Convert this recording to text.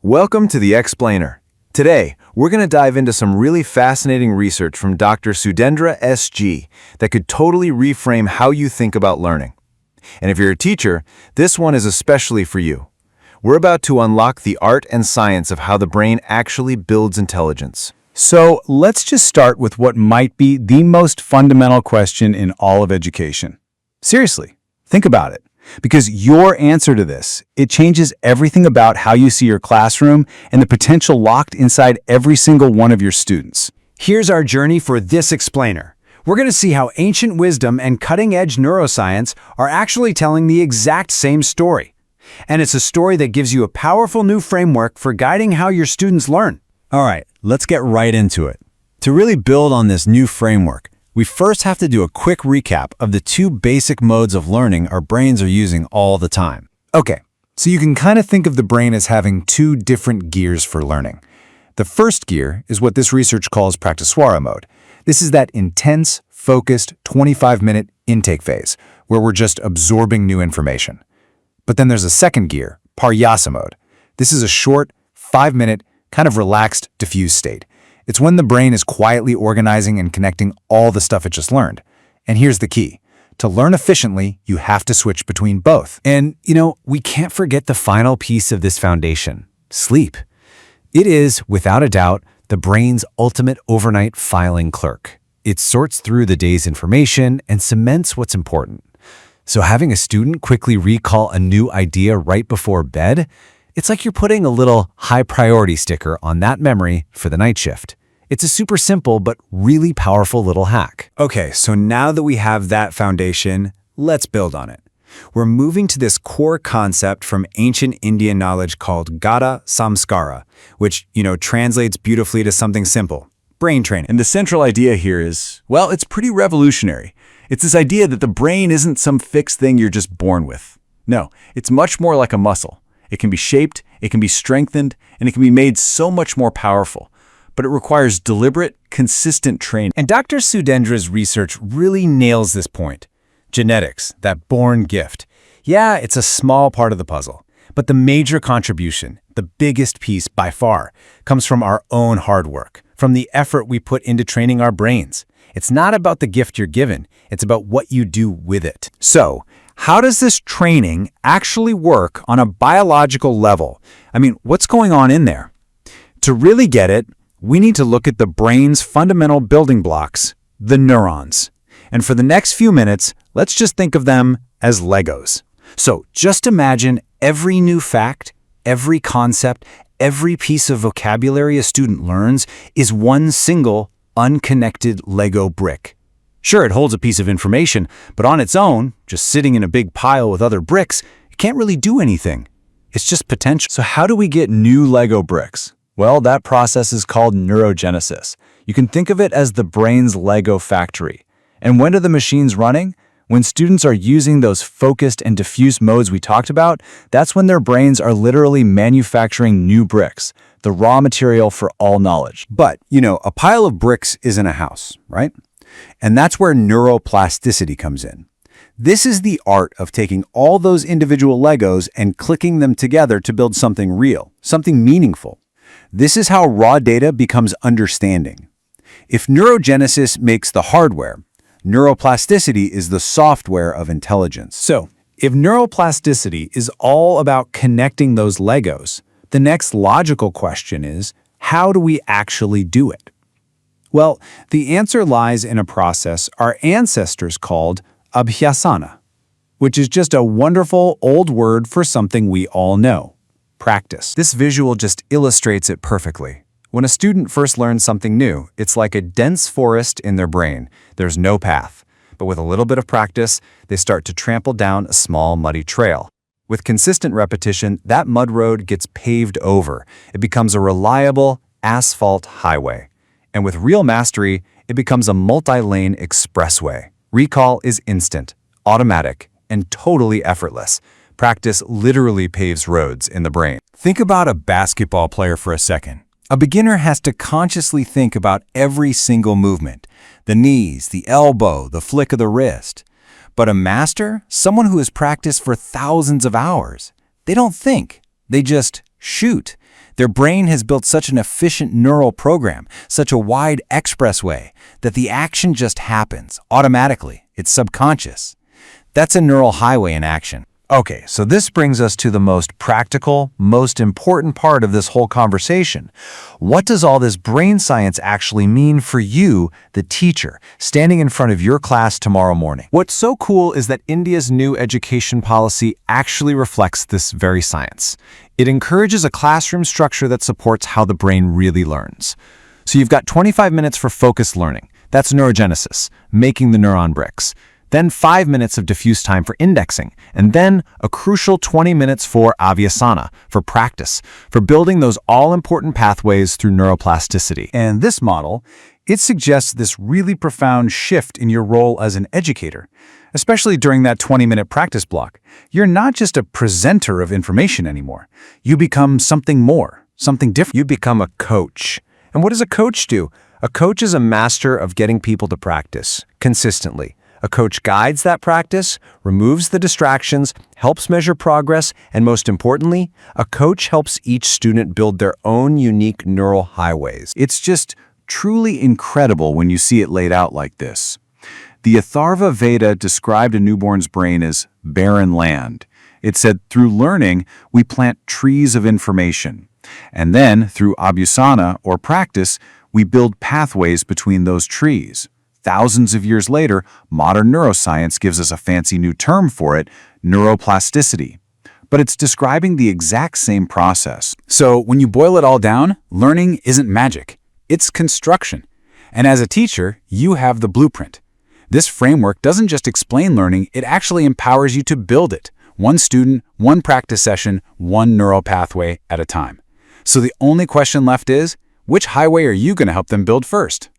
Welcome to The Explainer. Today, we're going to dive into some really fascinating research from Dr. Sudendra S.G. that could totally reframe how you think about learning. And if you're a teacher, this one is especially for you. We're about to unlock the art and science of how the brain actually builds intelligence. So let's just start with what might be the most fundamental question in all of education. Seriously, think about it. Because your answer to this, it changes everything about how you see your classroom and the potential locked inside every single one of your students. Here's our journey for this explainer. We're going to see how ancient wisdom and cutting-edge neuroscience are actually telling the exact same story. And it's a story that gives you a powerful new framework for guiding how your students learn. All right, let's get right into it. To really build on this new framework, we first have to do a quick recap of the two basic modes of learning our brains are using all the time. Okay, so you can kind of think of the brain as having two different gears for learning. The first gear is what this research calls practisoire mode. This is that intense, focused, 25-minute intake phase where we're just absorbing new information. But then there's a second gear, paryasa mode. This is a short, 5-minute, kind of relaxed, diffuse state. It's when the brain is quietly organizing and connecting all the stuff it just learned. And here's the key. To learn efficiently, you have to switch between both. And, we can't forget the final piece of this foundation, sleep. It is, without a doubt, the brain's ultimate overnight filing clerk. It sorts through the day's information and cements what's important. So having a student quickly recall a new idea right before bed, it's like you're putting a little high-priority sticker on that memory for the night shift. It's a super simple but really powerful little hack. Okay, so now that we have that foundation, let's build on it. We're moving to this core concept from ancient Indian knowledge called Gada Samscara, which, translates beautifully to something simple, brain training. And the central idea here is, well, it's pretty revolutionary. It's this idea that the brain isn't some fixed thing you're just born with. No, it's much more like a muscle. It can be shaped, it can be strengthened, and it can be made so much more powerful. But it requires deliberate, consistent training. And Dr. Sudendra's research really nails this point. Genetics, that born gift. Yeah, it's a small part of the puzzle. But the major contribution, the biggest piece by far, comes from our own hard work, from the effort we put into training our brains. It's not about the gift you're given, it's about what you do with it. So, how does this training actually work on a biological level? What's going on in there? To really get it, we need to look at the brain's fundamental building blocks, the neurons. And for the next few minutes, let's just think of them as Legos. So just imagine every new fact, every concept, every piece of vocabulary a student learns is one single, unconnected Lego brick. Sure, it holds a piece of information, but on its own, just sitting in a big pile with other bricks, it can't really do anything. It's just potential. So how do we get new Lego bricks? Well, that process is called neurogenesis. You can think of it as the brain's Lego factory. And when are the machines running? When students are using those focused and diffuse modes we talked about, that's when their brains are literally manufacturing new bricks, the raw material for all knowledge. But, a pile of bricks isn't a house, right? And that's where neuroplasticity comes in. This is the art of taking all those individual Legos and clicking them together to build something real, something meaningful. This is how raw data becomes understanding. If neurogenesis makes the hardware, neuroplasticity is the software of intelligence. So, if neuroplasticity is all about connecting those Legos, the next logical question is, how do we actually do it? Well, the answer lies in a process our ancestors called abhyasana, which is just a wonderful old word for something we all know, practice. This visual just illustrates it perfectly. When a student first learns something new, it's like a dense forest in their brain. There's no path. But with a little bit of practice, they start to trample down a small, muddy trail. With consistent repetition, that mud road gets paved over. It becomes a reliable asphalt highway. And with real mastery, it becomes a multi-lane expressway. Recall is instant, automatic, and totally effortless. Practice literally paves roads in the brain. Think about a basketball player for a second. A beginner has to consciously think about every single movement, the knees, the elbow, the flick of the wrist. But a master, someone who has practiced for thousands of hours, they don't think, they just shoot. Their brain has built such an efficient neural program, such a wide expressway, that the action just happens automatically. It's subconscious. That's a neural highway in action. Okay, so this brings us to the most practical, most important part of this whole conversation. What does all this brain science actually mean for you, the teacher, standing in front of your class tomorrow morning? What's so cool is that India's new education policy actually reflects this very science. It encourages a classroom structure that supports how the brain really learns. So you've got 25 minutes for focused learning. That's neurogenesis, making the neuron bricks. Then 5 minutes of diffuse time for indexing, and then a crucial 20 minutes for abhyasana, for practice, for building those all-important pathways through neuroplasticity. And this model, it suggests this really profound shift in your role as an educator, especially during that 20-minute practice block. You're not just a presenter of information anymore. You become something more, something different. You become a coach. And what does a coach do? A coach is a master of getting people to practice consistently. A coach guides that practice, removes the distractions, helps measure progress, and most importantly, a coach helps each student build their own unique neural highways. It's just truly incredible when you see it laid out like this. The Atharva Veda described a newborn's brain as barren land. It said, through learning, we plant trees of information. And then, through abhyasana, or practice, we build pathways between those trees. Thousands of years later, modern neuroscience gives us a fancy new term for it, neuroplasticity. But it's describing the exact same process. So when you boil it all down, learning isn't magic. It's construction. And as a teacher, you have the blueprint. This framework doesn't just explain learning, it actually empowers you to build it. One student, one practice session, one neural pathway at a time. So the only question left is, which highway are you going to help them build first?